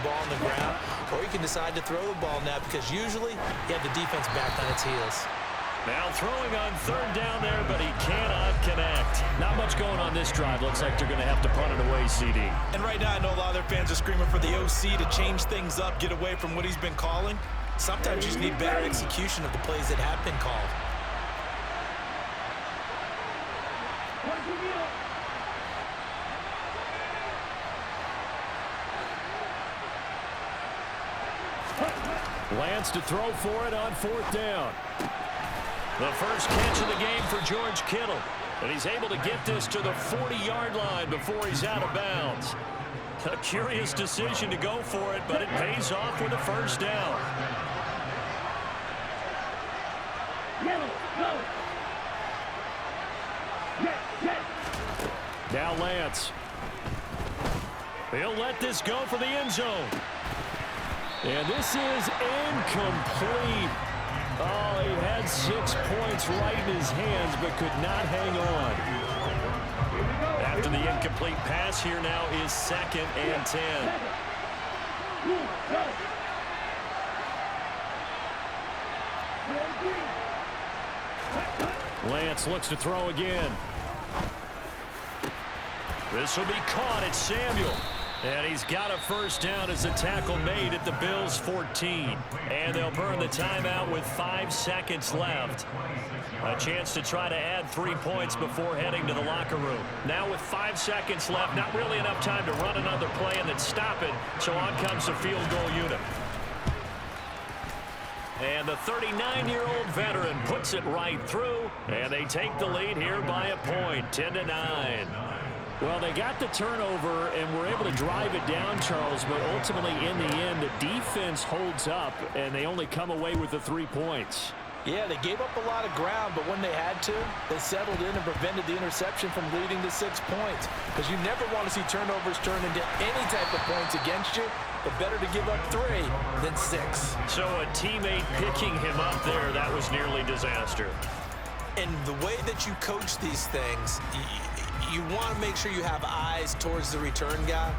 the ball on the ground, or you can decide to throw the ball now because usually you have the defense back on its heels. Now throwing on third down there, but he cannot connect. Not much going on this drive. Looks like they're going to have to punt it away, CD. And right now I know a lot of their fans are screaming for the OC to change things up, get away from what he's been calling. Sometimes you just need better execution of the plays that have been called. Lance to throw for it on fourth down. The first catch of the game for George Kittle. And he's able to get this to the 40-yard line before he's out of bounds. A curious decision to go for it, but it pays off with a first down. Now Lance. He'll let this go for the end zone. And this is incomplete. Oh, he had 6 points right in his hands, but could not hang on. After the incomplete pass, here now is 2nd and 10. Lance looks to throw again. This will be caught. It's Samuel. And he's got a first down as the tackle made at the Bills' 14. And they'll burn the timeout with 5 seconds left. A chance to try to add 3 points before heading to the locker room. Now with 5 seconds left, not really enough time to run another play and then stop it. So on comes the field goal unit. And the 39-year-old veteran puts it right through. And they take the lead here by a point, 10-9. Well, they got the turnover and were able to drive it down, Charles, but ultimately in the end, the defense holds up, and they only come away with the 3 points. Yeah, they gave up a lot of ground, but when they had to, they settled in and prevented the interception from leading to 6 points. Because you never want to see turnovers turn into any type of points against you, but better to give up 3 than 6. So a teammate picking him up there, that was nearly disaster. And the way that you coach these things, you want to make sure you have eyes towards the return guy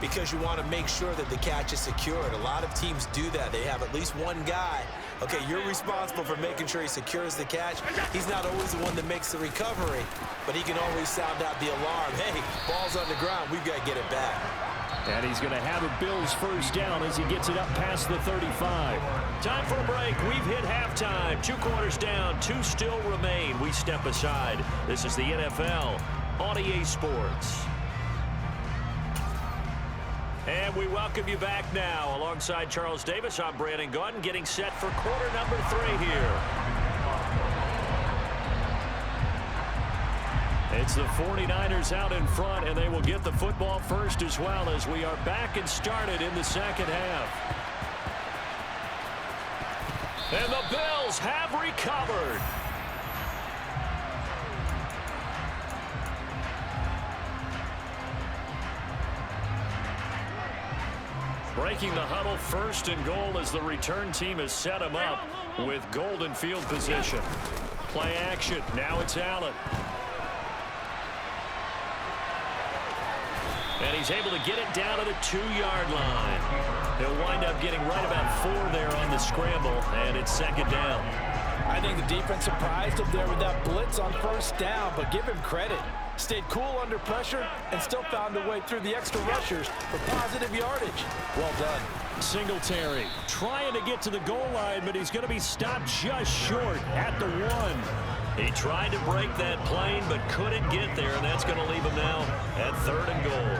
because you want to make sure that the catch is secured. A lot of teams do that. They have at least one guy. Okay, you're responsible for making sure he secures the catch. He's not always the one that makes the recovery, but he can always sound out the alarm. Hey, ball's on the ground. We've got to get it back. And he's going to have a Bills first down as he gets it up past the 35. Time for a break. We've hit halftime. 2 quarters down. 2 still remain. We step aside. This is the NFL on EA Sports. And we welcome you back now. Alongside Charles Davis, I'm Brandon Gaudin, getting set for quarter number 3 here. It's the 49ers out in front, and they will get the football first as well as we are back and started in the second half. And the Bills have recovered. Breaking the huddle, 1st and goal as the return team has set him up with golden field position. Play action. Now it's Allen. And he's able to get it down to the 2-yard line. He'll wind up getting right about 4 there on the scramble, and it's 2nd down. I think the defense surprised him there with that blitz on first down, but give him credit. Stayed cool under pressure and still found a way through the extra rushers for positive yardage. Well done. Singletary trying to get to the goal line, but he's going to be stopped just short at the 1. He tried to break that plane, but couldn't get there, and that's going to leave him now at 3rd and goal.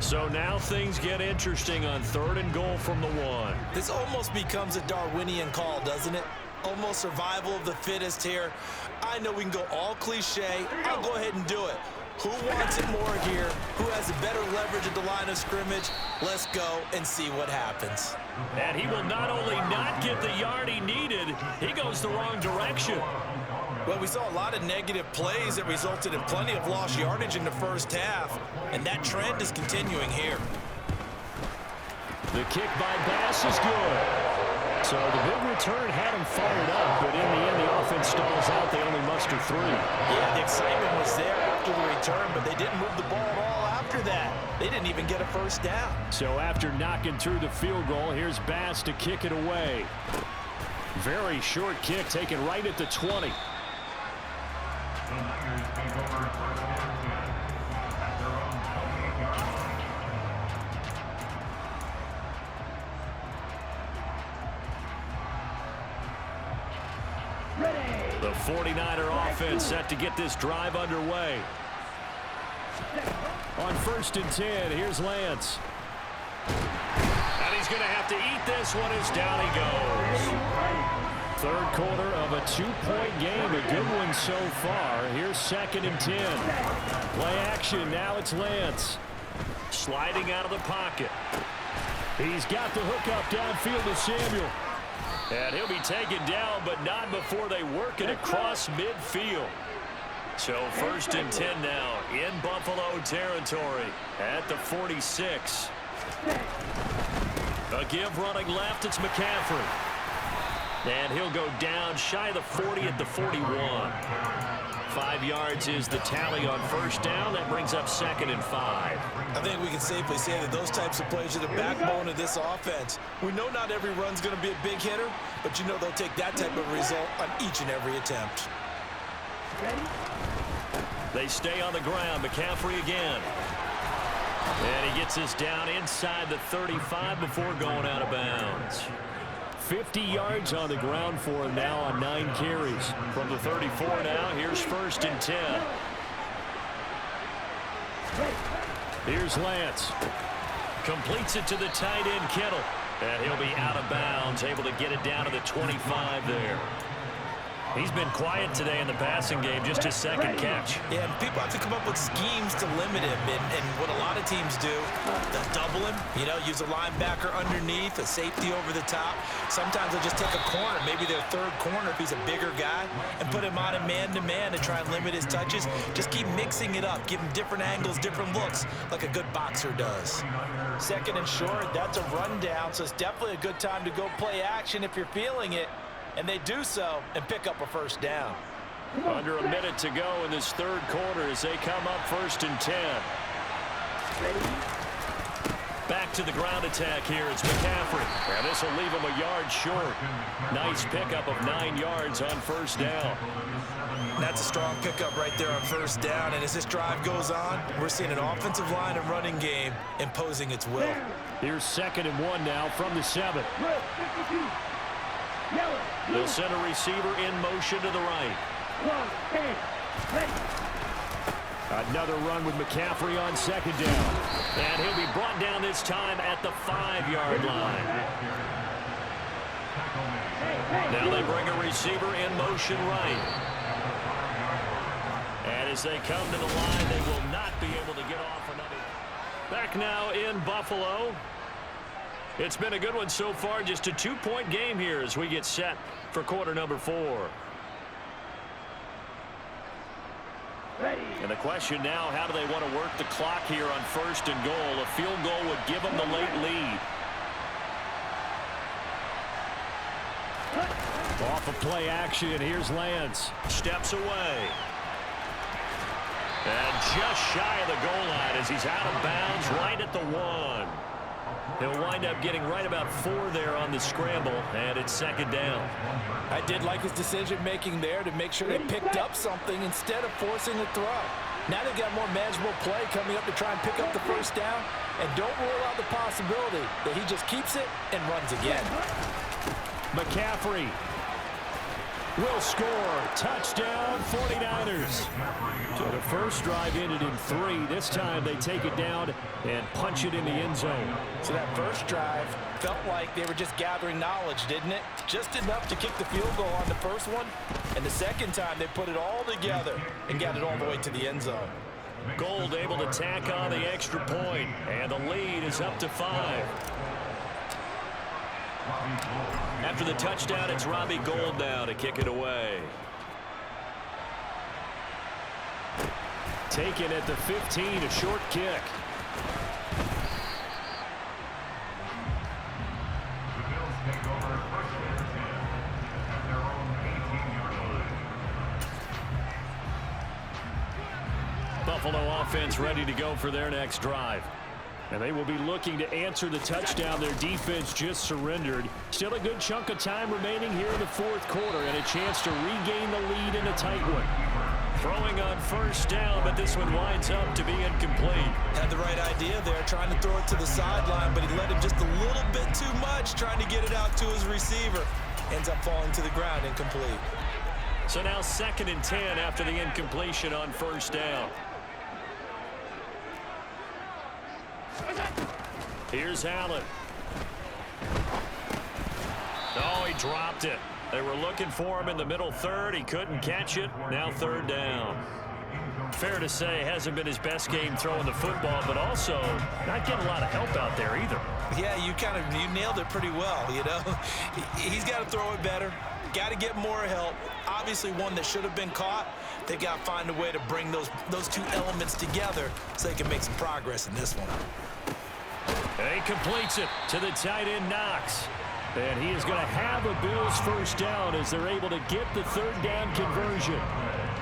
So now things get interesting on 3rd and goal from the 1. This almost becomes a Darwinian call, doesn't it? Almost survival of the fittest here. I know we can go all cliche. I'll go ahead and do it. Who wants it more here? Who has a better leverage at the line of scrimmage? Let's go and see what happens. And he will not only not get the yard he needed, he goes the wrong direction. Well, we saw a lot of negative plays that resulted in plenty of lost yardage in the first half, and that trend is continuing here. The kick by Bass is good. So the big return had him fired up, but in the end, the offense stalls out. They only muster 3. Yeah, the excitement was there after the return, but they didn't move the ball at all after. after that, they didn't even get a first down. So after knocking through the field goal, here's Bass to kick it away. Very short kick taken right at the 20. The 49er offense set to get this drive underway. On 1st and 10, here's Lance. And he's going to have to eat this one as down he goes. Third quarter of a 2-point game. A good one so far. Here's 2nd and 10. Play action. Now it's Lance. Sliding out of the pocket. He's got the hook up downfield to Samuel. And he'll be taken down, but not before they work it across midfield. So 1st and 10 now in Buffalo territory at the 46. A give running left, it's McCaffrey. And he'll go down shy of the 40 at the 41. 5 yards is the tally on 1st down. That brings up 2nd and 5. I think we can safely say that those types of plays are the backbone of this offense. We know not every run's going to be a big hitter, but you know they'll take that type of result on each and every attempt. They stay on the ground. McCaffrey again. And he gets us down inside the 35 before going out of bounds. 50 yards on the ground for him now on 9 carries. From the 34 now, here's 1st and 10. Here's Lance. Completes it to the tight end, Kittle. And he'll be out of bounds, able to get it down to the 25 there. He's been quiet today in the passing game, just his 2nd catch. Yeah, and people have to come up with schemes to limit him. And what a lot of teams do, they'll double him, use a linebacker underneath, a safety over the top. Sometimes they'll just take a corner, maybe their 3rd corner if he's a bigger guy, and put him on a man-to-man to try and limit his touches. Just keep mixing it up, give him different angles, different looks, like a good boxer does. 2nd and short, that's a rundown, so it's definitely a good time to go play action if you're feeling it. And they do so and pick up a 1st down. Under a minute to go in this 3rd quarter as they come up 1st and 10. Back to the ground attack here. It's McCaffrey. And this will leave him a yard short. Nice pickup of 9 yards on 1st down. That's a strong pickup right there on 1st down. And as this drive goes on, we're seeing an offensive line and running game imposing its will. Here's 2nd and 1 now from the 7. They'll send a receiver in motion to the right. Another run with McCaffrey on 2nd down. And he'll be brought down this time at the 5-yard line. Now they bring a receiver in motion right. And as they come to the line, they will not be able to get off another. Back now in Buffalo. It's been a good one so far. Just a 2-point game here as we get set for quarter number 4. And the question now, how do they want to work the clock here on 1st and goal? A field goal would give them the late lead. Off of play action, here's Lance. Steps away. And just shy of the goal line as he's out of bounds right at the 1. He'll wind up getting right about 4 there on the scramble, and it's 2nd down. I did like his decision-making there to make sure they picked up something instead of forcing the throw. Now they've got more manageable play coming up to try and pick up the 1st down, and don't rule out the possibility that he just keeps it and runs again. McCaffrey will score. Touchdown, 49ers. So the first drive ended in 3. This time they take it down and punch it in the end zone. So that first drive felt like they were just gathering knowledge, didn't it? Just enough to kick the field goal on the first one. And the second time they put it all together and got it all the way to the end zone. Gold able to tack on the extra point, and the lead is up to 5. After the touchdown, it's Robbie Gould now to kick it away. Taken at the 15, a short kick. Buffalo offense ready to go for their next drive. And they will be looking to answer the touchdown their defense just surrendered. Still a good chunk of time remaining here in the fourth quarter and a chance to regain the lead in a tight one. Throwing on first down, but this one winds up to be incomplete. Had the right idea there, trying to throw it to the sideline, but he let him just a little bit too much, trying to get it out to his receiver. Ends up falling to the ground, incomplete. So now 2nd and 10 after the incompletion on first down. Here's Allen. Oh, he dropped it. They were looking for him in the middle third. He couldn't catch it. Now 3rd down. Fair to say, hasn't been his best game throwing the football, but also not getting a lot of help out there either. Yeah, you nailed it pretty well, you know. He's got to throw it better. Got to get more help. Obviously one that should have been caught. They got to find a way to bring those two elements together so they can make some progress in this one. And he completes it to the tight end, Knox. And he is going to have a Bills first down as they're able to get the 3rd down conversion.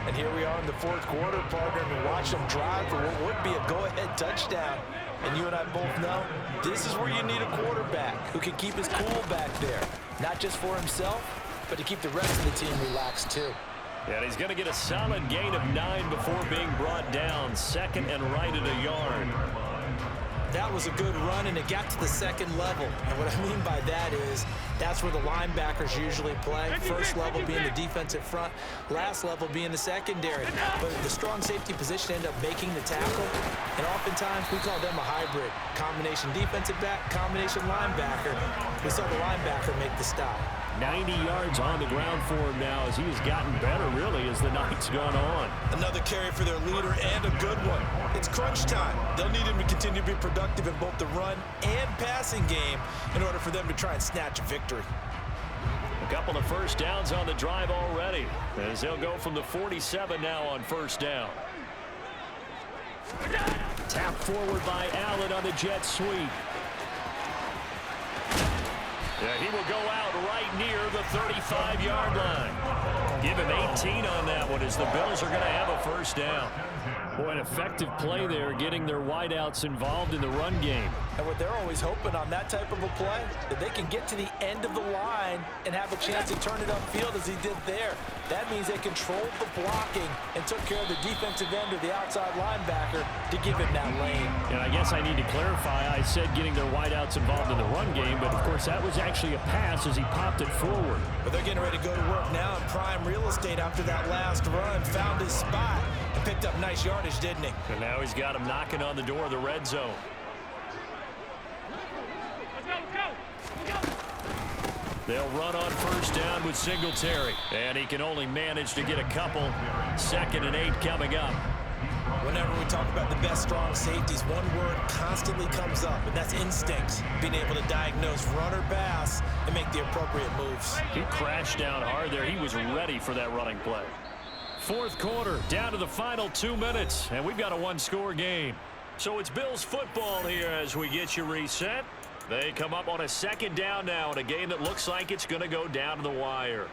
And here we are in the 4th quarter, partner, and watch them drive for what would be a go-ahead touchdown. And you and I both know this is where you need a quarterback who can keep his cool back there. Not just for himself, but to keep the rest of the team relaxed too. And he's going to get a solid gain of 9 before being brought down. 2nd and right at a yard. That was a good run, and it got to the 2nd level. And what I mean by that is that's where the linebackers usually play. First level being the defensive front, last level being the secondary. But the strong safety position ended up making the tackle, and oftentimes we call them a hybrid. Combination defensive back, combination linebacker. We saw the linebacker make the stop. 90 yards on the ground for him now as he has gotten better, really, as the night's gone on. Another carry for their leader and a good one. It's crunch time. They'll need him to continue to be productive in both the run and passing game in order for them to try and snatch a victory. A couple of first downs on the drive already as they'll go from the 47 now on first down. Tap forward by Allen on the jet sweep. Yeah, he will go out right near the 35-yard line. Give him 18 on that one as the Bills are going to have a first down. Boy, an effective play there, getting their wideouts involved in the run game. And what they're always hoping on that type of a play, that they can get to the end of the line and have a chance to turn it upfield as he did there. That means they controlled the blocking and took care of the defensive end or the outside linebacker to give him that lane. And I guess I need to clarify, I said getting their wideouts involved in the run game, but of course that was actually a pass as he popped it forward. But they're getting ready to go to work now in prime real estate after that last run. Found his spot and picked up nice yardage, didn't he? And now he's got him knocking on the door of the red zone. They'll run on first down with Singletary. And he can only manage to get a couple. 2nd and 8 coming up. Whenever we talk about the best strong safeties, one word constantly comes up, and that's instincts. Being able to diagnose run or pass and make the appropriate moves. He crashed down hard there. He was ready for that running play. 4th quarter, down to the final 2 minutes, and we've got a one-score game. So it's Bills football here as we get you reset. They come up on a 2nd down now in a game that looks like it's going to go down to the wire.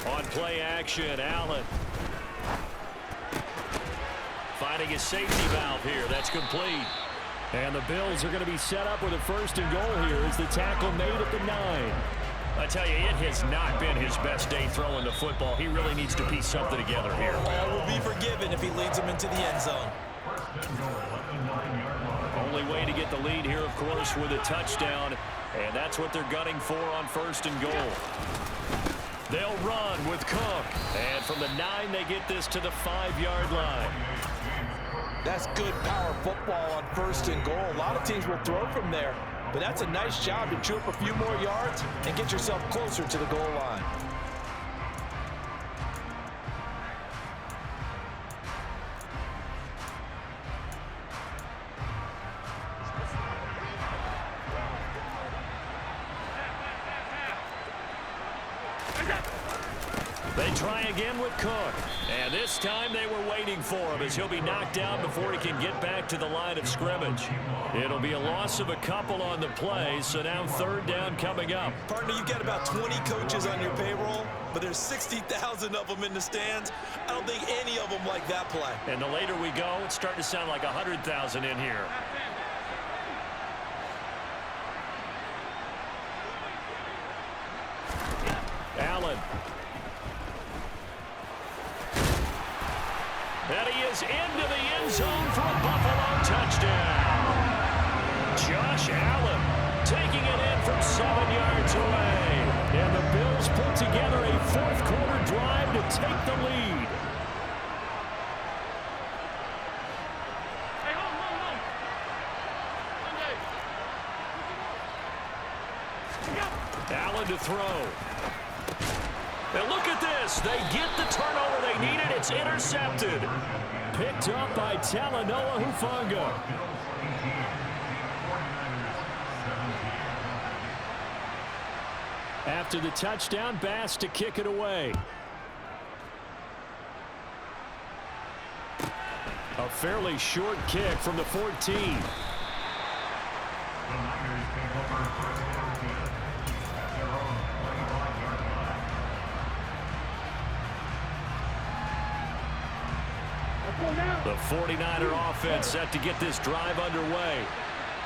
On play action, Allen. Finding his safety valve here. That's complete. And the Bills are going to be set up with a 1st and goal here as the tackle made at the 9. I tell you, it has not been his best day throwing the football. He really needs to piece something together here. All will be forgiven if he leads him into the end zone. Only way to get the lead here, of course, with a touchdown. And that's what they're gunning for on 1st and goal. They'll run with Cook. And from the 9, they get this to the 5-yard line. That's good power football on 1st and goal. A lot of teams will throw from there. But that's a nice job to chew up a few more yards and get yourself closer to the goal line. They try again with Cook. And this time they were waiting for him as he'll be knocked down before he can get back to the line of scrimmage. It'll be a loss of a couple on the play, so now third down coming up. Partner, you've got about 20 coaches on your payroll, but there's 60,000 of them in the stands. I don't think any of them like that play. And the later we go, it's starting to sound like 100,000 in here. Allen. And he is into the end zone for a Buffalo touchdown. Josh Allen taking it in from 7 yards away. And the Bills put together a fourth-quarter drive to take the lead. Allen to throw. And look at this. They get the turnover they needed. It's intercepted. Picked up by Talanoa Hufanga. After the touchdown, Bass to kick it away. A fairly short kick from the 14. The 49er offense set to get this drive underway.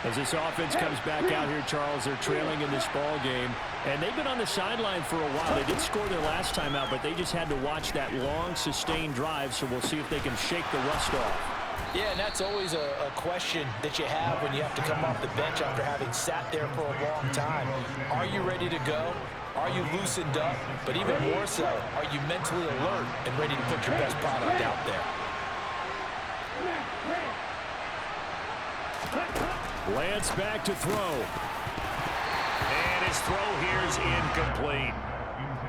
As this offense comes back out here, Charles, they're trailing in this ball game. And they've been on the sideline for a while. They did score their last time out, but they just had to watch that long, sustained drive, so we'll see if they can shake the rust off. Yeah, and that's always a question that you have when you have to come off the bench after having sat there for a long time. Are you ready to go? Are you loosened up? But even more so, are you mentally alert and ready to put your best product out there? Lance back to throw. And his throw here is incomplete.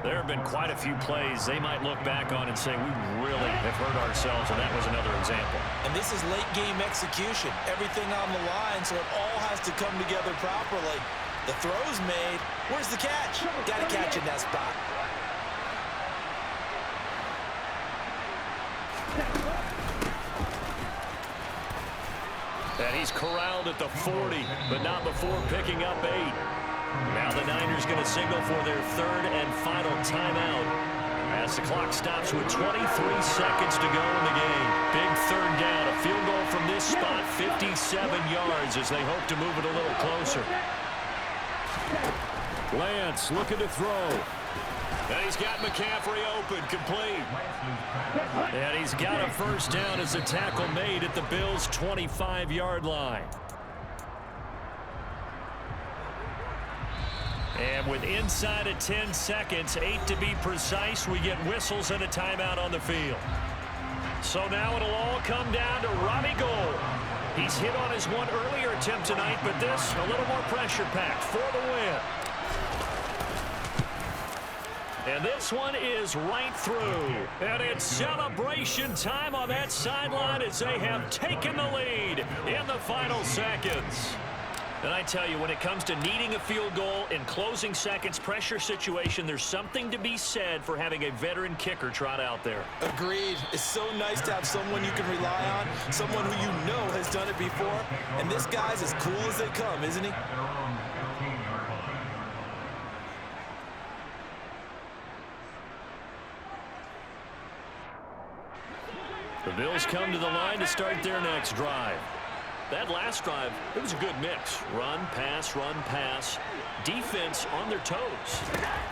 There have been quite a few plays they might look back on and say, we really have hurt ourselves, and that was another example. And this is late game execution. Everything on the line, so it all has to come together properly. The throw's made. Where's the catch? Got to catch in that spot. And he's corralled at the 40, but not before picking up 8. Now the Niners going to signal for their third and final timeout as the clock stops with 23 seconds to go in the game. Big third down, a field goal from this spot, 57 yards as they hope to move it a little closer. Lance looking to throw. And he's got McCaffrey open, complete. And he's got a first down as the tackle made at the Bills' 25-yard line. And with inside of 10 seconds, 8 to be precise, we get whistles and a timeout on the field. So now it'll all come down to Robbie Gould. He's hit on his one earlier attempt tonight, but this a little more pressure-packed for the win. And this one is right through. And it's celebration time on that sideline as they have taken the lead in the final seconds. And I tell you, when it comes to needing a field goal in closing seconds pressure situation, there's something to be said for having a veteran kicker trot out there. Agreed. It's so nice to have someone you can rely on, someone who you know has done it before. And this guy's as cool as they come, isn't he? The Bills come to the line to start their next drive. That last drive, it was a good mix. Run, pass, defense on their toes.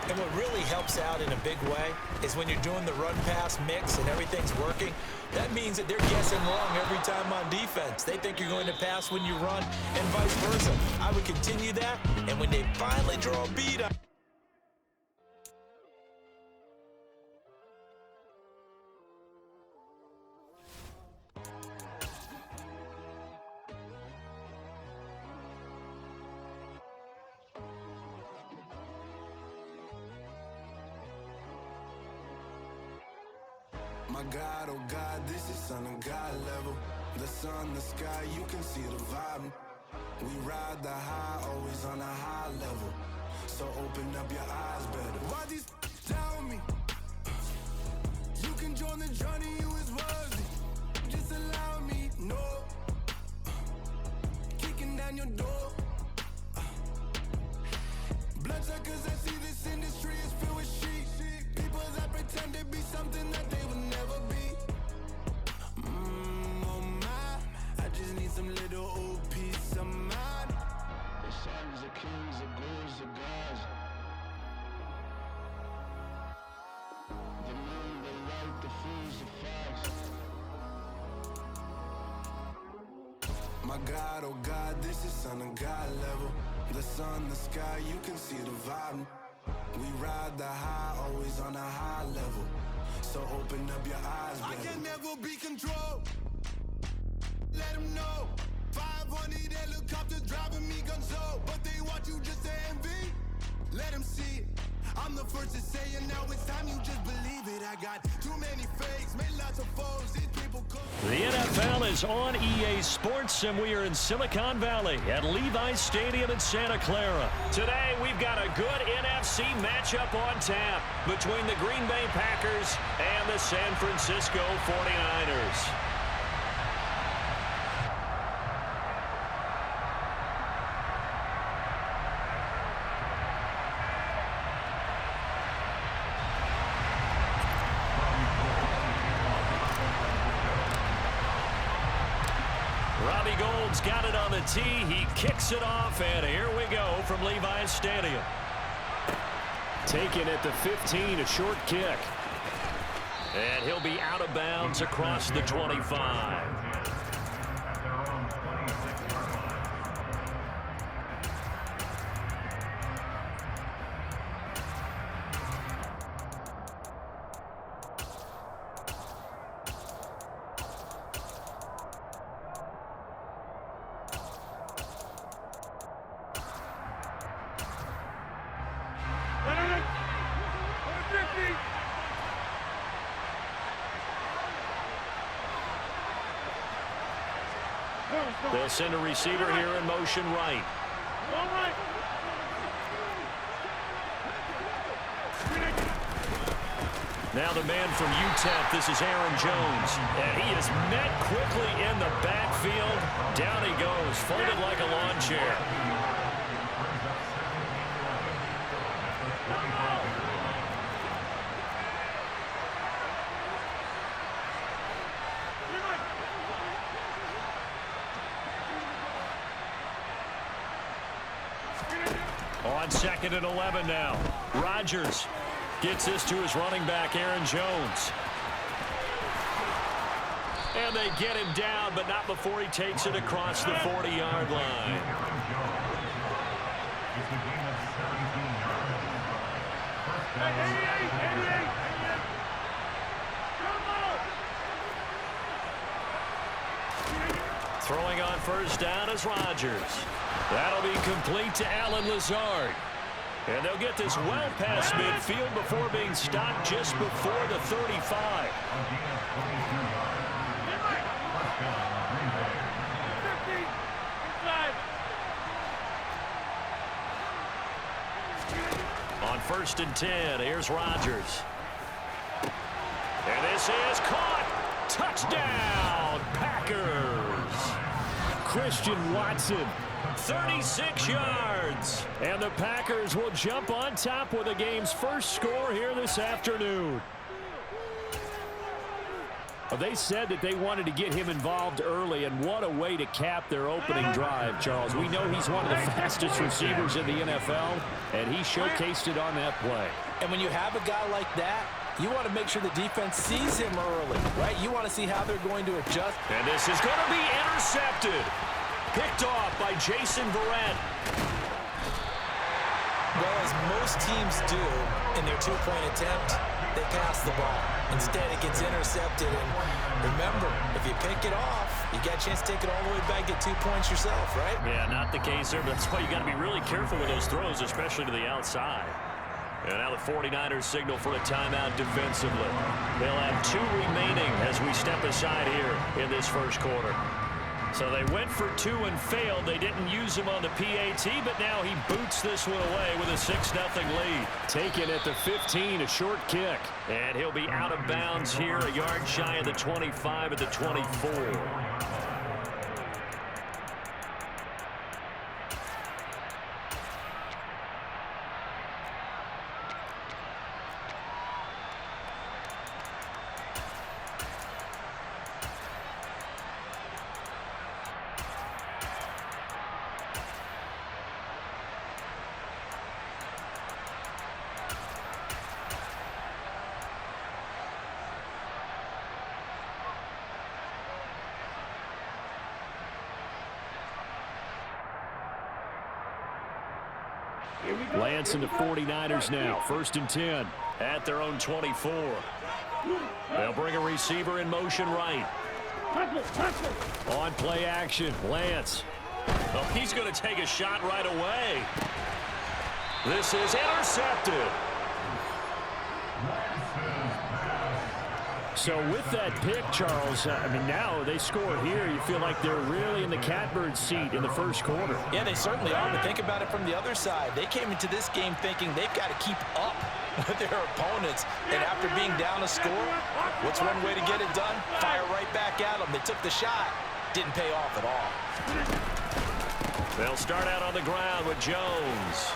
And what really helps out in a big way is when you're doing the run-pass mix and everything's working, that means that they're guessing wrong every time on defense. They think you're going to pass when you run and vice versa. I would continue that, and when they finally draw a beat on my God, oh God, this is Son of God level. The sun, the sky, you can see the vibe. We ride the high, always on a high level. So open up your eyes better. Why these tell me? You can join the journey, you is worthy. Just allow me, no. Kicking down your door. Bloodsuckers, I see this industry is filled with sheep. People that pretend to be something that they will never be. Oh my, I just need some little old peace of mind. The sons of kings, the ghouls, the gods. The moon, the light, the fools, the facts. My God, oh God, this is Son of God level. The sun, the sky, you can see the vibe. We ride the high, always on a high level. So open up your eyes, baby. I can never be controlled. Let them know. 500 helicopters driving me gonzo. But they want you just to envy. Let them see it. I'm the first to say it, now it's time you just believe it. I got too many fakes, made lots of foes. These people come. The NFL is on EA Sports, and we are in Silicon Valley at Levi's Stadium in Santa Clara. Today, we've got a good NFC matchup on tap between the Green Bay Packers and the San Francisco 49ers. Got it on the tee. He kicks it off, and here we go from Levi's Stadium. Taken at the 15, a short kick. And he'll be out of bounds across the 25. They'll send a receiver here in motion right. Now the man from UTEP, this is Aaron Jones. And he is met quickly in the backfield. Down he goes, folded like a lawn chair. On 2nd and 11 now. Rodgers gets this to his running back, Aaron Jones. And they get him down, but not before he takes it across the 40-yard line. Throwing on first down is Rodgers. That'll be complete to Allen Lazard. And they'll get this well past midfield before being stopped just before the 35. On 1st and 10, here's Rodgers. And this is caught. Touchdown, Packers. Christian Watson, 36 yards. And the Packers will jump on top with the game's first score here this afternoon. Well, they said that they wanted to get him involved early, and what a way to cap their opening drive, Charles. We know he's one of the fastest receivers in the NFL, and he showcased it on that play. And when you have a guy like that, you want to make sure the defense sees him early, right? You want to see how they're going to adjust. And this is going to be intercepted. Picked off by Jason Verrett. Well, as most teams do in their two-point attempt, they pass the ball. Instead, it gets intercepted. And remember, if you pick it off, you got a chance to take it all the way back, get 2 points yourself, right? Yeah, not the case there, but that's why you got to be really careful with those throws, especially to the outside. And now the 49ers signal for a timeout defensively. They'll have 2 remaining as we step aside here in this first quarter. So they went for 2 and failed. They didn't use him on the PAT, but now he boots this one away with a 6-0 lead. Taken at the 15, a short kick. And he'll be out of bounds here, a yard shy of the 25 at the 24. Lance and the 49ers now. 1st and 10 at their own 24. They'll bring a receiver in motion right. On play action, Lance. Well, he's going to take a shot right away. This is intercepted. So with that pick, Charles, I mean, now they score here. You feel like they're really in the catbird seat in the first quarter. Yeah, they certainly are, but think about it from the other side. They came into this game thinking they've got to keep up with their opponents, and after being down a score, what's one way to get it done? Fire right back at them. They took the shot. Didn't pay off at all. They'll start out on the ground with Jones.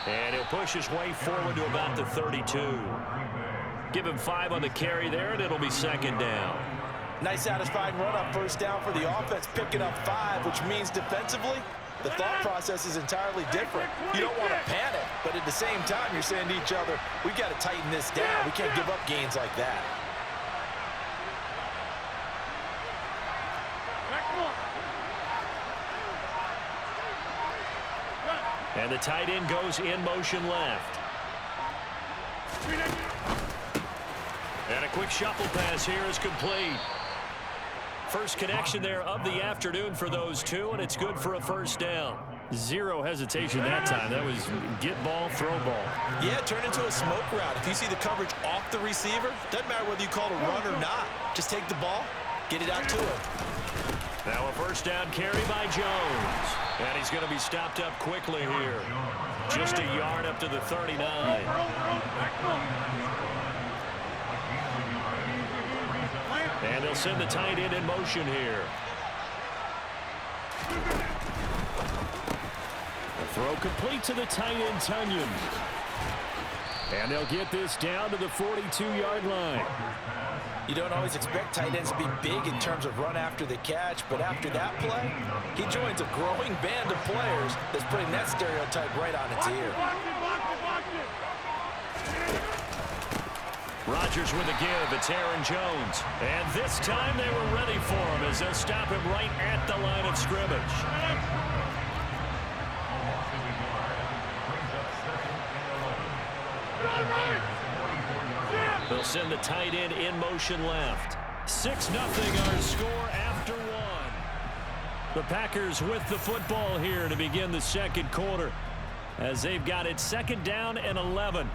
And he'll push his way forward to about the 32. Give him 5 on the carry there, and it'll be 2nd down. Nice satisfying run up, 1st down for the offense, picking up 5, which means defensively, the thought process is entirely different. You don't want to panic, but at the same time, you're saying to each other, we've got to tighten this down. We can't give up gains like that. And the tight end goes in motion left. And a quick shuffle pass here is complete. First connection there of the afternoon for those two, and it's good for a 1st down. Zero hesitation that time. That was get ball, throw ball. Yeah, turn into a smoke route. If you see the coverage off the receiver, doesn't matter whether you call it a run or not. Just take the ball, get it out to him. Now a 1st down carry by Jones. And he's going to be stopped up quickly here. Just a yard up to the 39. And they'll send the tight end in motion here. The throw complete to the tight end, Tunyon. And they'll get this down to the 42-yard line. You don't always expect tight ends to be big in terms of run after the catch, but after that play, he joins a growing band of players that's putting that stereotype right on its ear. Rodgers with a give. It's Aaron Jones. And this time they were ready for him as they'll stop him right at the line of scrimmage. They'll send the tight end in motion left. 6-0 our score after 1. The Packers with the football here to begin the 2nd quarter as they've got it 2nd down and 11.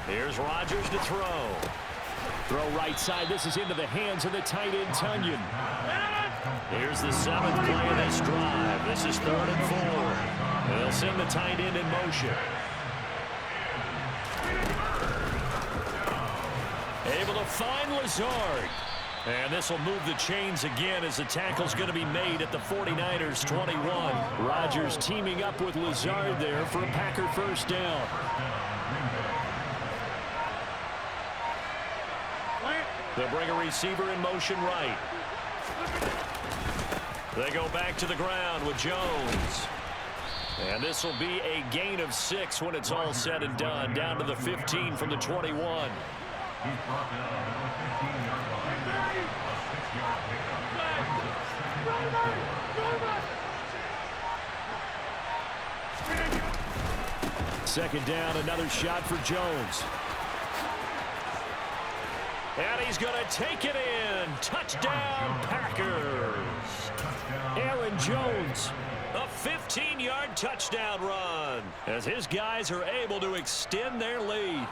Here's Rodgers to throw. Throw right side. This is into the hands of the tight end, Tunyon. Here's the 7th play of this drive. This is 3rd and 4. And they'll send the tight end in motion. Able to find Lazard. And this will move the chains again as the tackle's going to be made at the 49ers 21. Rodgers teaming up with Lazard there for a Packer 1st down. They'll bring a receiver in motion right. They go back to the ground with Jones. And this will be a gain of 6 when it's all said and done. Down to the 15 from the 21. Second down, another shot for Jones. And he's going to take it in. Touchdown, Packers. Aaron Jones, a 15-yard touchdown run as his guys are able to extend their lead.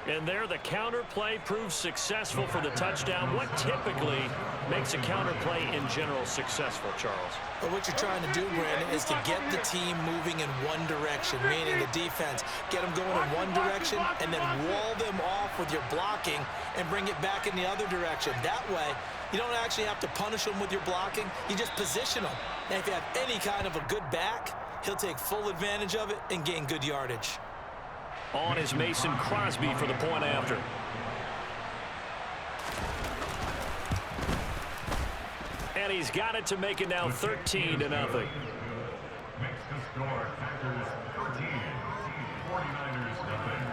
And there the counter play proves successful for the touchdown. What typically makes a counter play in general successful, Charles? But what you're trying to do, Brandon, is to get the team moving in one direction, meaning the defense. Get them going in one direction and then wall them off with your blocking and bring it back in the other direction. That way, you don't actually have to punish them with your blocking. You just position them. And if you have any kind of a good back, he'll take full advantage of it and gain good yardage. On is Mason Crosby for the point after. And he's got it to make it now 13-0. Makes the score Packers 13, 49ers nothing.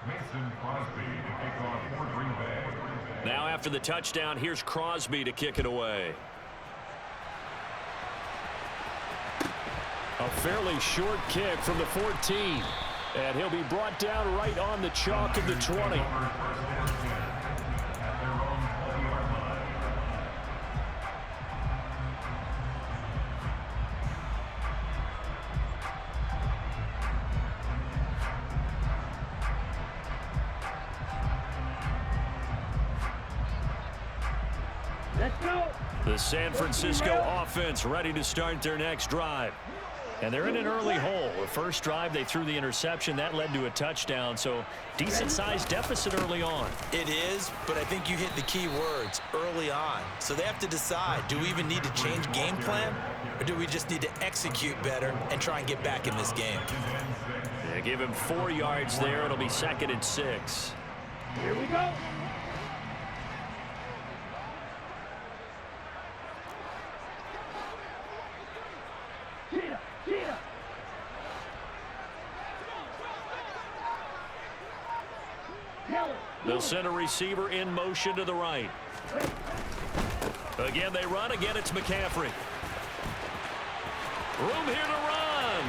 Mason Crosby to kick off for Green Bay. Now after the touchdown, here's Crosby to kick it away. A fairly short kick from the 14. And he'll be brought down right on the chalk of the 20. The San Francisco offense ready to start their next drive. And they're in an early hole. The first drive, they threw the interception. That led to a touchdown, so decent-sized deficit early on. It is, but I think you hit the key words, early on. So they have to decide, do we even need to change game plan, or do we just need to execute better and try and get back in this game? They give him 4 yards there. It'll be 2nd and 6. Here we go. They'll send a receiver in motion to the right. Again, they run. Again, it's McCaffrey. Room here to run.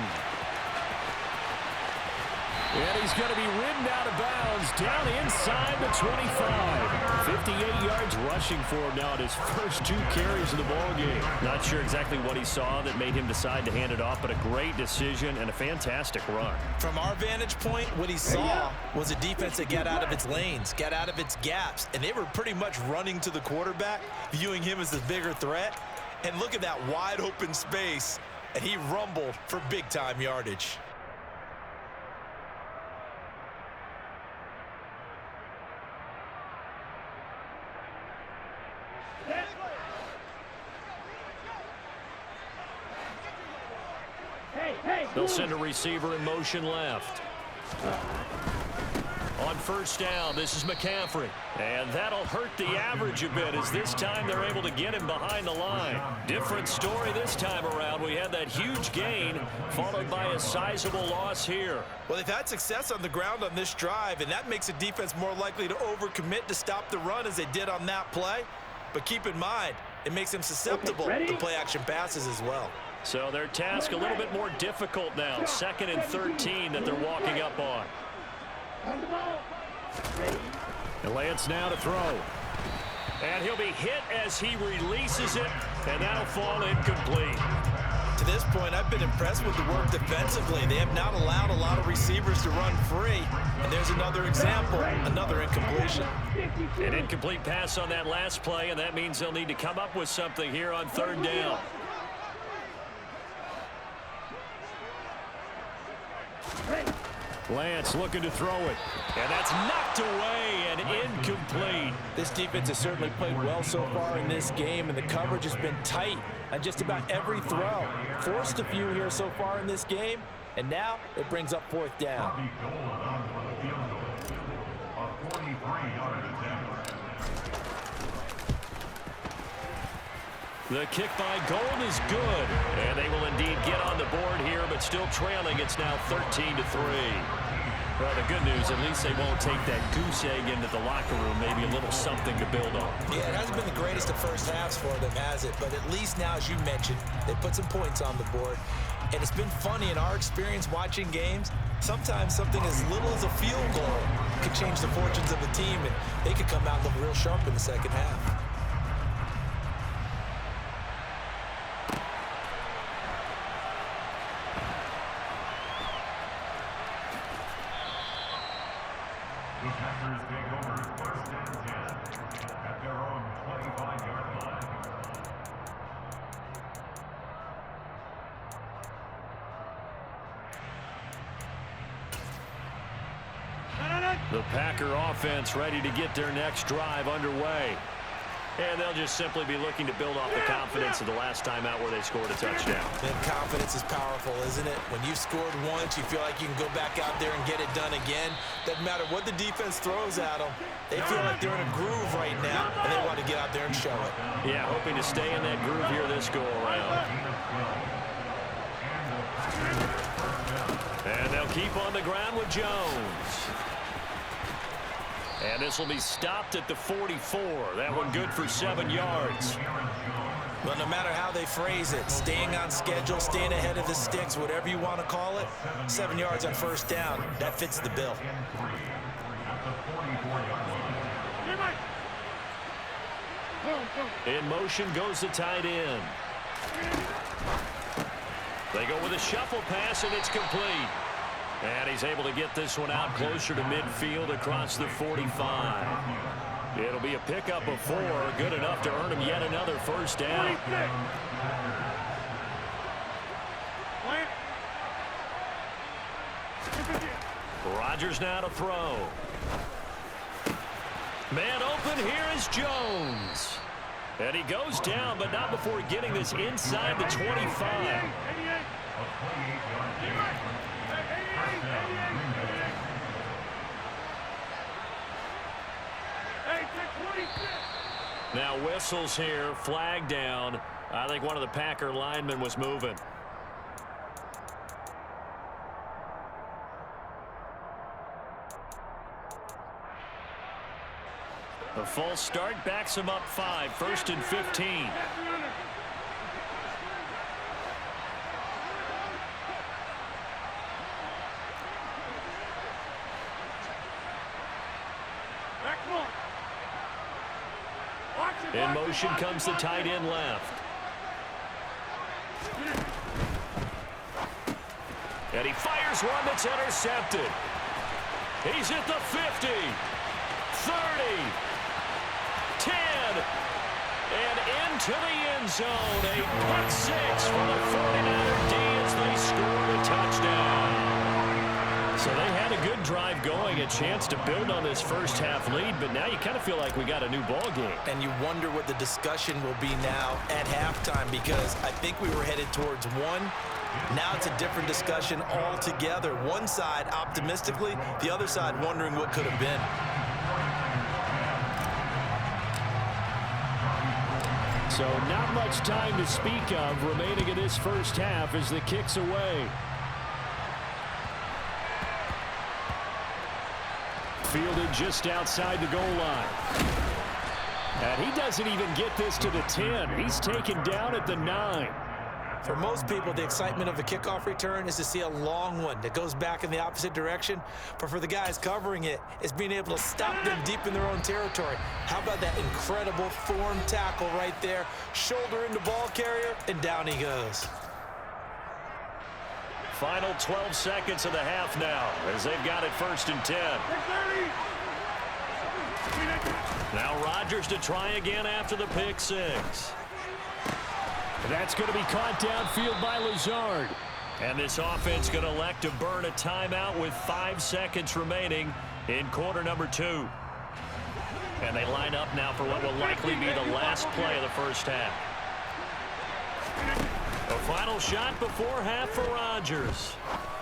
And he's going to be ridden out of bounds down inside the 25. 58 yards rushing for him now at his first 2 carries of the ball game. Not sure exactly what he saw that made him decide to hand it off, but a great decision and a fantastic run. From our vantage point, what he saw was a defense that got out of its lanes, got out of its gaps, and they were pretty much running to the quarterback, viewing him as the bigger threat. And look at that wide open space, and he rumbled for big-time yardage. They'll send a receiver in motion left. On first down, this is McCaffrey. And that'll hurt the average a bit as this time they're able to get him behind the line. Different story this time around. We had that huge gain followed by a sizable loss here. Well, they've had success on the ground on this drive, and that makes a defense more likely to overcommit to stop the run as they did on that play. But keep in mind, it makes them susceptible to play-action passes as well. So their task a little bit more difficult now. 2nd and 13 that they're walking up on. And Lance now to throw. And he'll be hit as he releases it, and that'll fall incomplete. To this point, I've been impressed with the work defensively. They have not allowed a lot of receivers to run free. And there's another example, another incompletion. An incomplete pass on that last play, and that means they'll need to come up with something here on 3rd down. Lance looking to throw it. And that's knocked away and incomplete. This defense has certainly played well so far in this game, and the coverage has been tight on just about every throw. Forced a few here so far in this game, and now it brings up 4th down. The kick by Gold is good, and they will indeed get on the board here, but still trailing. It's now 13-3. Well, the good news, at least they won't take that goose egg into the locker room. Maybe a little something to build on. Yeah, it hasn't been the greatest of first halves for them, has it? But at least now, as you mentioned, they put some points on the board. And it's been funny in our experience watching games. Sometimes something as little as a field goal could change the fortunes of the team, and they could come out and look real sharp in the second half. The Packers take over first and 10 at their own 25-yard line. The Packer offense ready to get their next drive underway. And they'll just simply be looking to build off the confidence of the last time out where they scored a touchdown. And confidence is powerful, isn't it? When you've scored once, you feel like you can go back out there and get it done again. Doesn't matter what the defense throws at them. They feel like they're in a groove right now, and they want to get out there and show it. Yeah, hoping to stay in that groove here this go-around. And they'll keep on the ground with Jones. And this will be stopped at the 44. That one good for 7 yards. Well, no matter how they phrase it, staying on schedule, staying ahead of the sticks, whatever you want to call it, 7 yards on first down, that fits the bill. In motion goes the tight end. They go with a shuffle pass, and it's complete. And he's able to get this one out closer to midfield across the 45. It'll be a pickup of 4, good enough to earn him yet another first down. Rodgers now to throw. Man open, here is Jones. And he goes down, but not before getting this inside the 25. Now whistles here, flag down. I think one of the Packer linemen was moving. A false start backs him up 5, 1st and 15. In motion comes the tight end left. And he fires one that's intercepted. He's at the 50, 30, 10, and into the end zone. A pick 6 for the 49er D as they score a touchdown. So they had a good drive going, a chance to build on this first half lead, but now you kind of feel like we got a new ball game. And you wonder what the discussion will be now at halftime, because I think we were headed towards 1. Now it's a different discussion altogether. One side optimistically, the other side wondering what could have been. So not much time to speak of remaining in this first half as the kick's away. Fielded just outside the goal line. And he doesn't even get this to the 10. He's taken down at the 9. For most people, the excitement of a kickoff return is to see a long one that goes back in the opposite direction. But for the guys covering it, it's being able to stop them deep in their own territory. How about that incredible form tackle right there? Shoulder into ball carrier, and down he goes. Final 12 seconds of the half now as they've got it 1st and 10. Now Rodgers to try again after the pick 6. That's going to be caught downfield by Lazard. And this offense going to elect to burn a timeout with 5 seconds remaining in quarter number 2. And they line up now for what will likely be the last play of the first half. A final shot before half for Rodgers.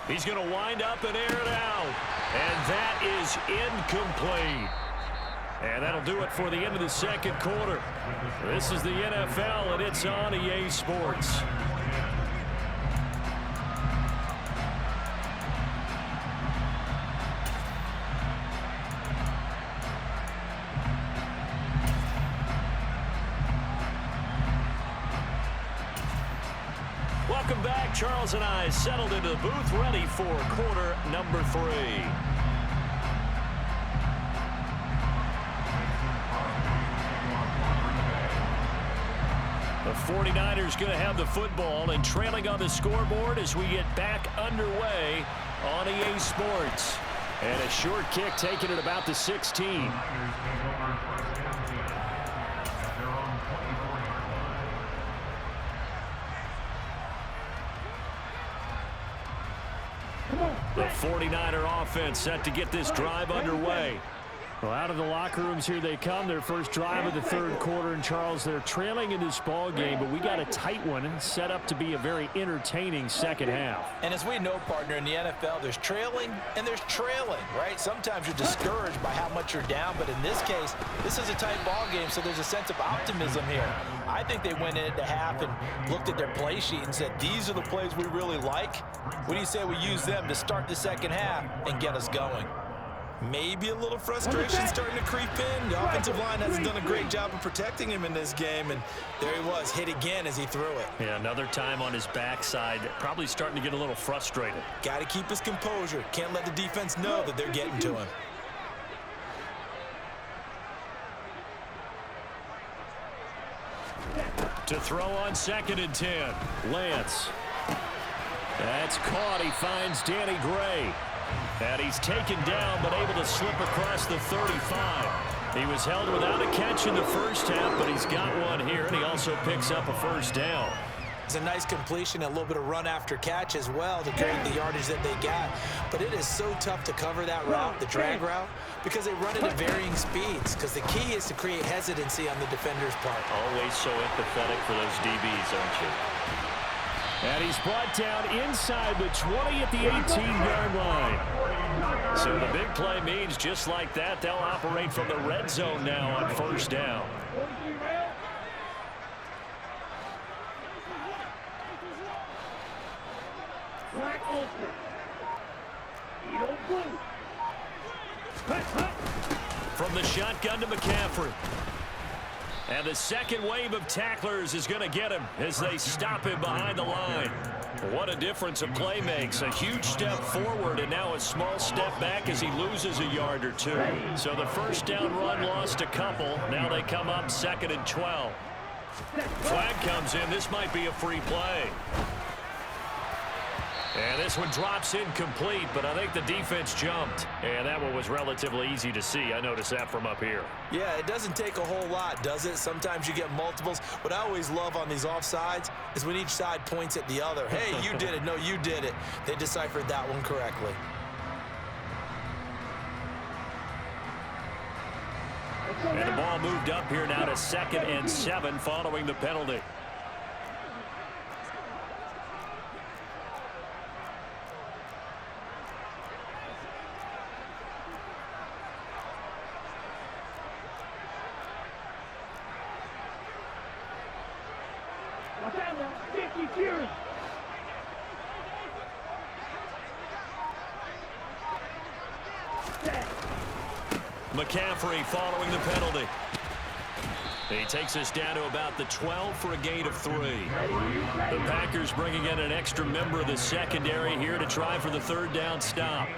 He's going to wind up and air it out. And that is incomplete. And that'll do it for the end of the second quarter. This is the NFL, and it's on EA Sports. Welcome back. Charles and I settled into the booth, ready for quarter number 3. The 49ers going to have the football and trailing on the scoreboard as we get back underway on EA Sports. And a short kick taken at about the 16. The 49er offense set to get this drive underway. Well, out of the locker rooms here they come. Their first drive of the third quarter. And, Charles, they're trailing in this ball game, but we got a tight one set up to be a very entertaining second half. And as we know, partner, in the NFL, there's trailing and there's trailing, right? Sometimes you're discouraged by how much you're down, but in this case, this is a tight ball game, so there's a sense of optimism here. I think they went into half and looked at their play sheet and said, these are the plays we really like. What do you say we use them to start the second half and get us going? Maybe a little frustration starting to creep in. The offensive line hasn't done a great job of protecting him in this game, and there he was, hit again as he threw it. Yeah, another time on his backside, probably starting to get a little frustrated. Got to keep his composure. Can't let the defense know that they're getting to him. To throw on 2nd and 10. Lance. That's caught. He finds Danny Gray. And he's taken down, but able to slip across the 35. He was held without a catch in the first half, but he's got one here, and he also picks up a first down. It's a nice completion, a little bit of run after catch as well to create the yardage that they got. But it is so tough to cover that route, the drag route, because they run it at varying speeds, because the key is to create hesitancy on the defender's part. Always so empathetic for those DBs, aren't you? And he's brought down inside the 20 at the 18-yard line. So the big play means just like that, they'll operate from the red zone now on first down. From the shotgun to McCaffrey. And the second wave of tacklers is going to get him as they stop him behind the line. What a difference a play makes. A huge step forward and now a small step back as he loses a yard or two. So the first down run lost a couple. Now they come up 2nd and 12. Flag comes in. This might be a free play. And this one drops incomplete, but I think the defense jumped. And that one was relatively easy to see. I noticed that from up here. Yeah, it doesn't take a whole lot, does it? Sometimes you get multiples. What I always love on these offsides is when each side points at the other. Hey, you did it. No, you did it. They deciphered that one correctly. And the ball moved up here now to 2nd and 7 following the penalty. McCaffrey following the penalty. He takes us down to about the 12 for a gain of 3. The Packers bringing in an extra member of the secondary here to try for the 3rd down stop.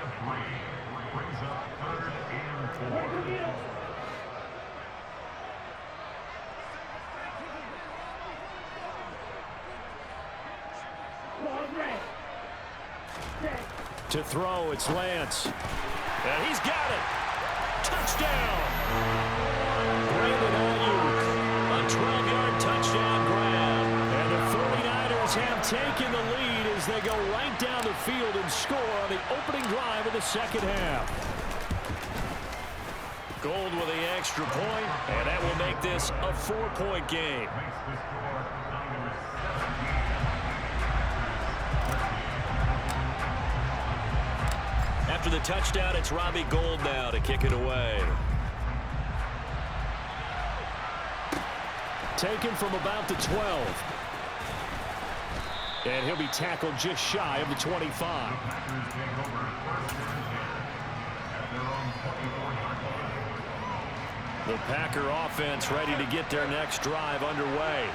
To throw, it's Lance. And he's got it. Touchdown! Brandon Ayuk, a 12-yard touchdown grab. And the 49ers have taken the lead as they go right down the field and score on the opening drive of the second half. Gold with the extra point, and that will make this a 4-point game. After the touchdown, it's Robbie Gould now to kick it away. Taken from about the 12. And he'll be tackled just shy of the 25. The Packer offense ready to get their next drive underway.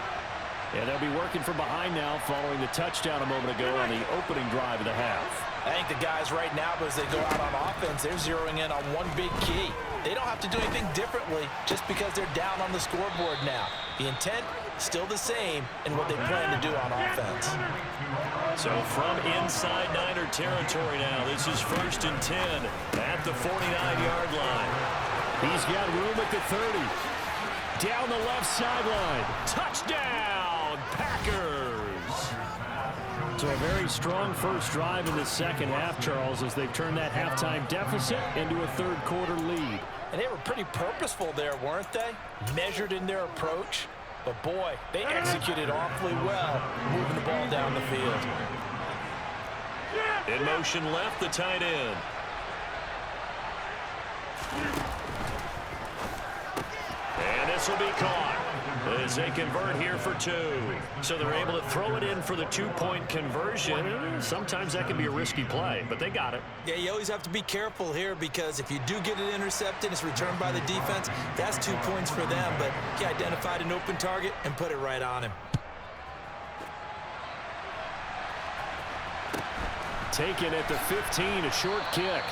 And they'll be working from behind now following the touchdown a moment ago on the opening drive of the half. I think the guys right now, as they go out on offense, they're zeroing in on one big key. They don't have to do anything differently just because they're down on the scoreboard now. The intent, still the same in what they plan to do on offense. So from inside Niner territory now, this is 1st and 10 at the 49-yard line. He's got room at the 30. Down the left sideline. Touchdown, Packers. So a very strong first drive in the second half, Charles, as they've turned that halftime deficit into a third-quarter lead. And they were pretty purposeful there, weren't they? Measured in their approach. But, boy, they executed awfully well moving the ball down the field. In motion left, the tight end. And this will be caught as they convert here for 2. So they're able to throw it in for the 2-point conversion. Sometimes that can be a risky play, but they got it. Yeah, you always have to be careful here because if you do get it intercepted, it's returned by the defense, that's 2 points for them. But he identified an open target and put it right on him. Taken at the 15, a short kick.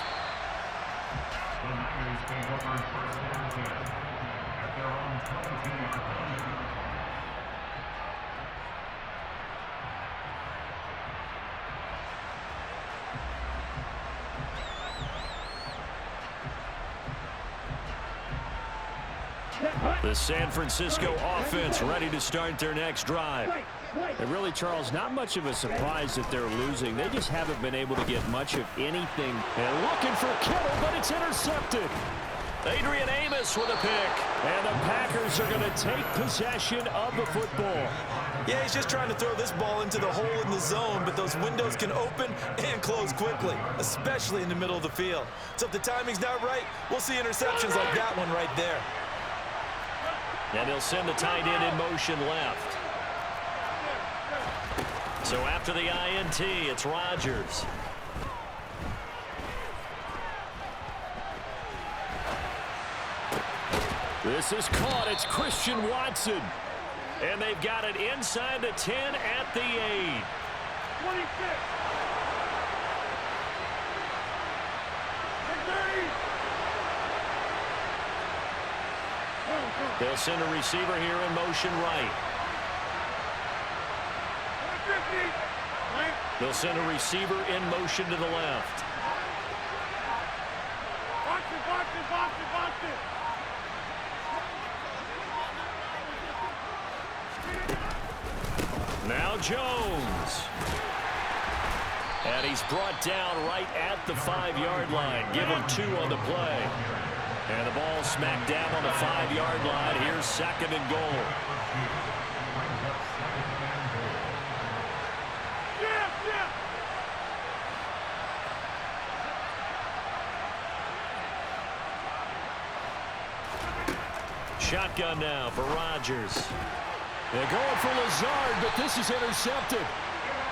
The San Francisco offense ready to start their next drive. And really, Charles, not much of a surprise that they're losing. They just haven't been able to get much of anything. And looking for Kittle, but it's intercepted. Adrian Amos with a pick. And the Packers are going to take possession of the football. Yeah, he's just trying to throw this ball into the hole in the zone, but those windows can open and close quickly, especially in the middle of the field. So if the timing's not right, we'll see interceptions like that one right there. And he'll send the tight end in motion left. So after the INT, it's Rodgers. This is caught. It's Christian Watson. And they've got it inside the 10 at the 8. 26. They'll send a receiver here in motion right. They'll send a receiver in motion to the left. Box it, box it, box it, box it. Now Jones. And he's brought down right at the 5-yard line. Give him 2 on the play. And the ball smacked down on the 5-yard line. Here's 2nd and goal. Shotgun now for Rodgers. They're going for Lazard, but this is intercepted.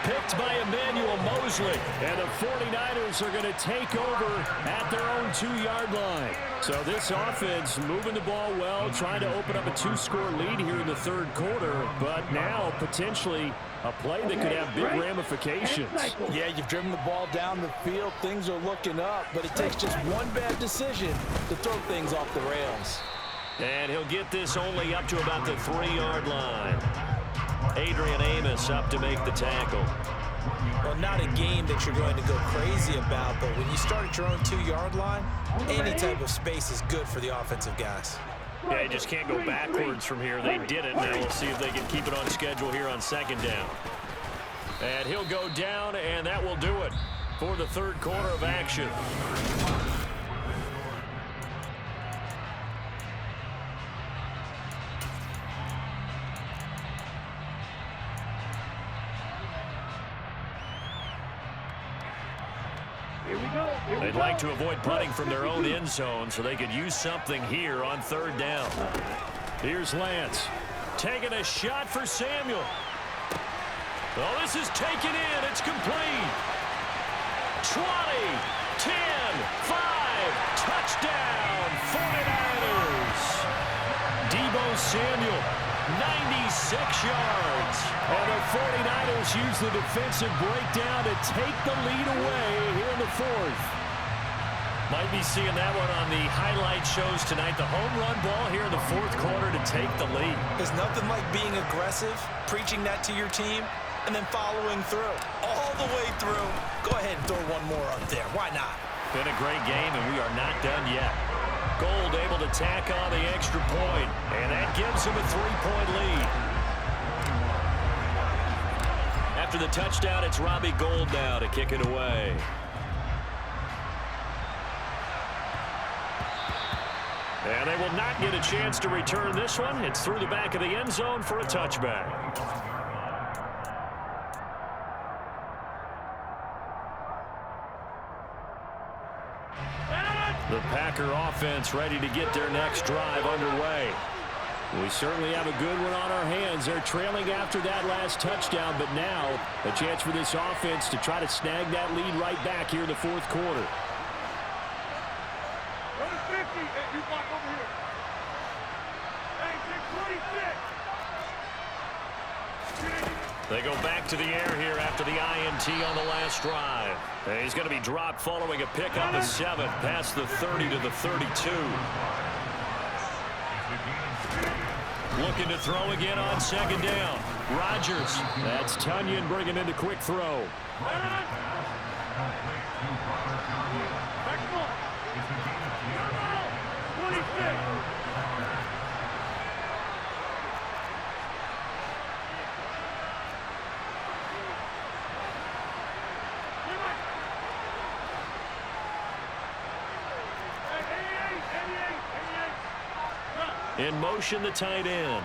Picked by Emmanuel Mosley. And the 49ers are going to take over at their own 2-yard line. So this offense moving the ball well, trying to open up a 2-score lead here in the third quarter. But now potentially a play that could have big ramifications. Yeah, you've driven the ball down the field. Things are looking up, but it takes just one bad decision to throw things off the rails. And he'll get this only up to about the 3-yard line. Adrian Amos up to make the tackle. Well, not a game that you're going to go crazy about, but when you start at your own 2-yard line, any type of space is good for the offensive guys. Yeah, you just can't go backwards from here. They did it. Now we'll see if they can keep it on schedule here on 2nd down. And he'll go down, and that will do it for the third quarter of action. They'd like to avoid punting from their own end zone so they could use something here on 3rd down. Here's Lance. Taking a shot for Samuel. Oh, this is taken in. It's complete. 20, 10, 5, touchdown, 49ers. Deebo Samuel 96 yards. And the 49ers use the defensive breakdown to take the lead away here in the fourth. Might be seeing that one on the highlight shows tonight. The home run ball here in the fourth quarter to take the lead. There's nothing like being aggressive, preaching that to your team, and then following through. All the way through. Go ahead and throw one more up there. Why not? Been a great game, and we are not done yet. Gold able to tack on the extra point, and that gives him a 3-point lead. After the touchdown, it's Robbie Gould now to kick it away. And they will not get a chance to return this one. It's through the back of the end zone for a touchback. The Packer offense ready to get their next drive underway. We certainly have a good one on our hands. They're trailing after that last touchdown, but now a chance for this offense to try to snag that lead right back here in the fourth quarter. They go back to the air here after the INT on the last drive. And he's going to be dropped following a pickup of 7 past the 30 to the 32. Looking to throw again on second down. Rodgers. That's Tunyon bringing in the quick throw. In motion, the tight end.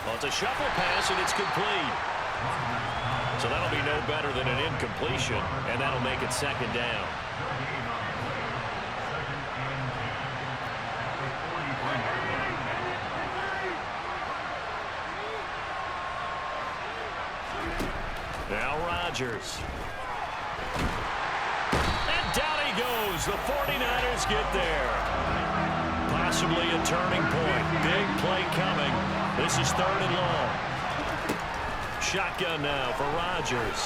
Well, it's a shuffle pass, and it's complete. So that'll be no better than an incompletion, and that'll make it second down. Now Rodgers. The 49ers get there. Possibly a turning point. Big play coming. This is 3rd and long. Shotgun now for Rodgers.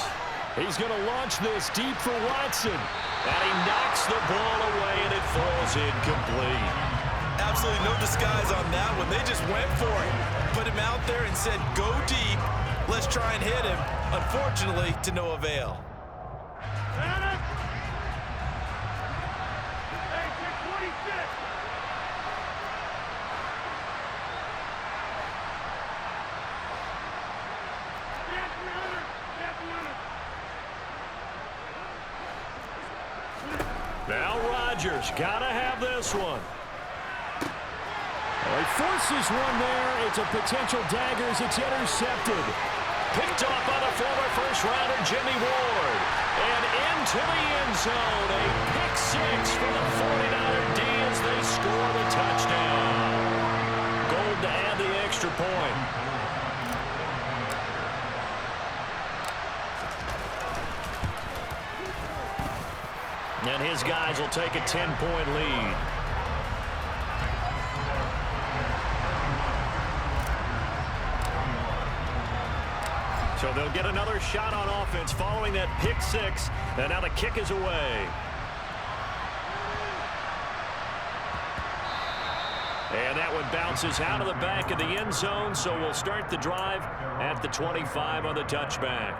He's going to launch this deep for Watson. And he knocks the ball away, and it falls incomplete. Absolutely no disguise on that one. They just went for it. Put him out there and said, go deep. Let's try and hit him. Unfortunately, to no avail. Now Rodgers, gotta have this one. He forces one there. It's a potential dagger as it's intercepted. Picked off by the former first-rounder Jimmy Ward. And into the end zone. A pick 6 for the 49er D as they score the touchdown. Gold to add the extra point. And his guys will take a 10-point lead. So they'll get another shot on offense following that pick 6. And now the kick is away. And that one bounces out of the back of the end zone. So we'll start the drive at the 25 on the touchback.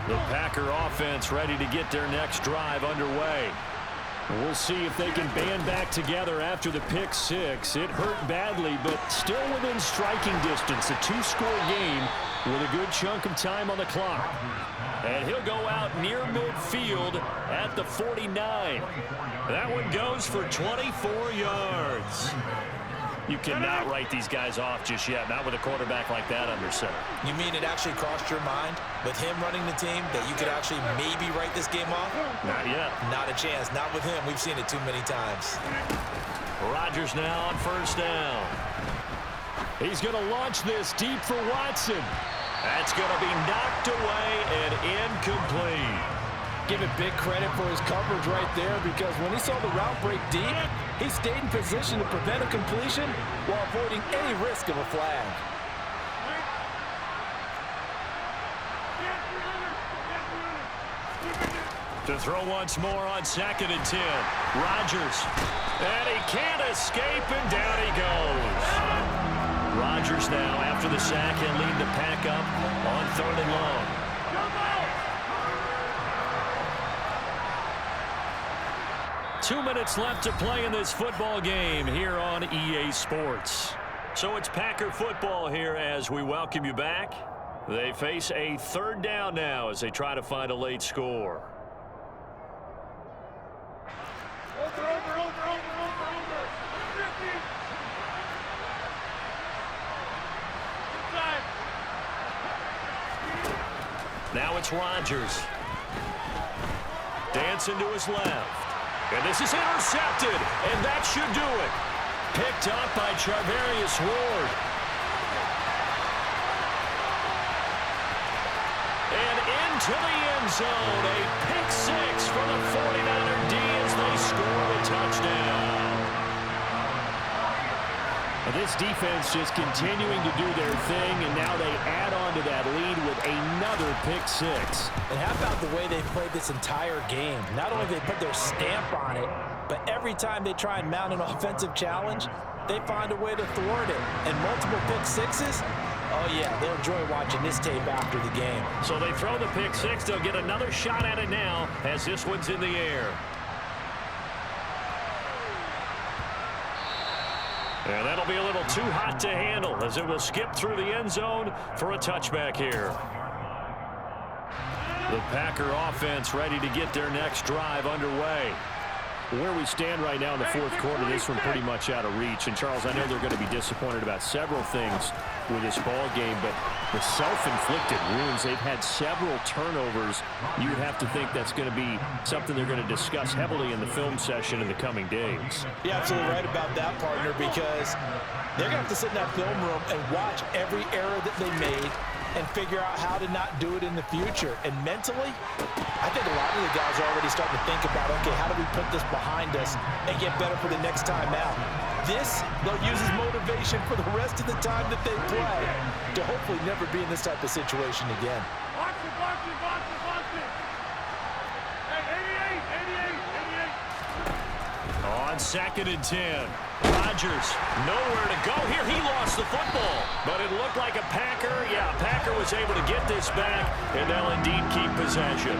The Packer offense ready to get their next drive underway. We'll see if they can band back together after the pick 6. It hurt badly, but still within striking distance. A 2-score game with a good chunk of time on the clock. And he'll go out near midfield at the 49. That one goes for 24 yards. You cannot write these guys off just yet, not with a quarterback like that under center. You mean it actually crossed your mind with him running the team that you could actually maybe write this game off? Not yet. Not a chance. Not with him. We've seen it too many times. Rodgers now on first down. He's going to launch this deep for Watson. That's going to be knocked away and incomplete. Give it big credit for his coverage right there, because when he saw the route break deep, he stayed in position to prevent a completion while avoiding any risk of a flag. To throw once more on 2nd and 10. Rodgers. And he can't escape, and down he goes. Rodgers now, after the sack, and lead the pack up on 3rd and long. 2 minutes left to play in this football game here on EA Sports. So it's Packer football here as we welcome you back. They face a 3rd down now as they try to find a late score. Now it's Rodgers. Dancing to his left. And this is intercepted, and that should do it. Picked up by Charvarius Ward. And into the end zone, a pick 6 for the 49er D as they score a touchdown. This defense just continuing to do their thing, and now they add on to that lead with another pick 6. And how about the way they played this entire game? Not only did they put their stamp on it, but every time they try and mount an offensive challenge, they find a way to thwart it. And multiple pick 6s, oh yeah, they'll enjoy watching this tape after the game. So they throw the pick 6. They'll get another shot at it now as this one's in the air. And that'll be a little too hot to handle as it will skip through the end zone for a touchback here. The Packer offense ready to get their next drive underway. Where we stand right now in the 4th quarter, this one pretty much out of reach. And, Charles, I know they're going to be disappointed about several things with this ball game, but the self-inflicted wounds, they've had several turnovers. You would have to think that's going to be something they're going to discuss heavily in the film session in the coming days. You're absolutely right about that, partner, because they're going to have to sit in that film room and watch every error that they made and figure out how to not do it in the future. And mentally, I think a lot of the guys are already starting to think about, okay, how do we put this behind us and get better for the next time out? This, they'll use as motivation for the rest of the time that they play to hopefully never be in this type of situation again. Watch it, watch it, watch it, watch it. Hey, 88, 88, 88. On 2nd and 10. Rodgers, nowhere to go here. He lost the football, but it looked like a Packer. Yeah, Packer was able to get this back, and they'll indeed keep possession.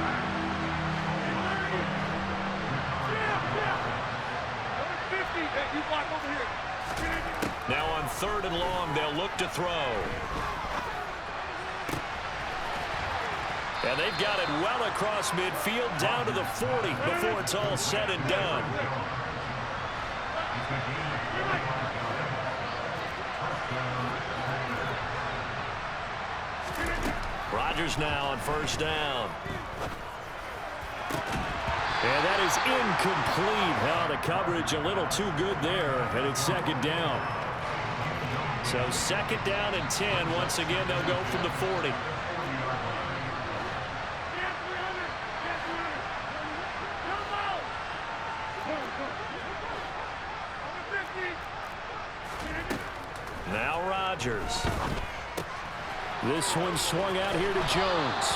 Now on 3rd and long, they'll look to throw. And they've got it well across midfield down to the 40 before it's all said and done. Rodgers now on 1st down. And that is incomplete. Now the coverage a little too good there, and it's 2nd down. So 2nd down and 10. Once again, they'll go from the 40. Now Rodgers. This one swung out here to Jones.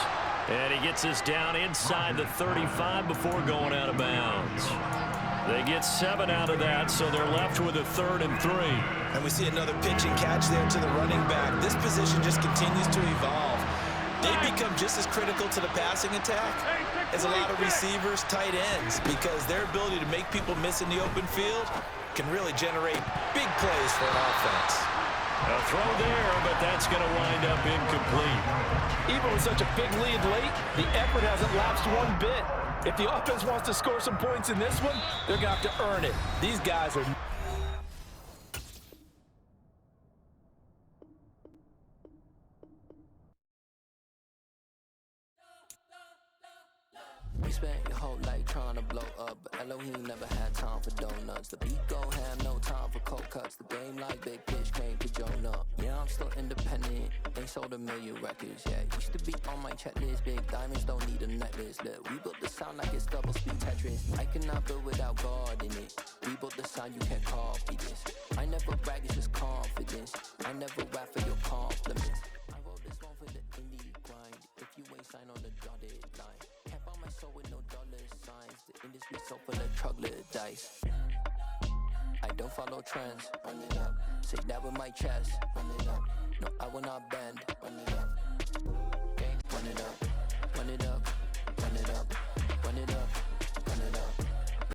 And he gets us down inside the 35 before going out of bounds. They get 7 out of that, so they're left with a 3rd and 3. And we see another pitch and catch there to the running back. This position just continues to evolve. They become just as critical to the passing attack as a lot of receivers, tight ends, because their ability to make people miss in the open field can really generate big plays for an offense. A throw there, but that's going to wind up incomplete. Even with such a big lead late, the effort hasn't lapsed one bit. If the offense wants to score some points in this one, they're going to have to earn it. These guys are... You spent your whole life trying to blow up, but Elohim never had time for donuts. The beat go ham, no time for cold cuts. The game like Big Pitch came to Jonah. Yeah, I'm still independent, ain't sold a million records. Yeah, used to be on my checklist. Big diamonds don't need a necklace. Look, we built the sound like it's double speed Tetris. I cannot build without God in it. We built the sound, you can't copy this. I never brag, it's just confidence. I never rap for your compliments. I wrote this one for the indie grind. If you ain't signed on the dotted line, can't buy my soul with no dollar signs. The industry so full of troglodytes. I don't follow trends. Run it up. Say that with my chest. Run it up. No, I will not bend. Run it up. Gang, run it up. Run it up. Run it up. Run it up.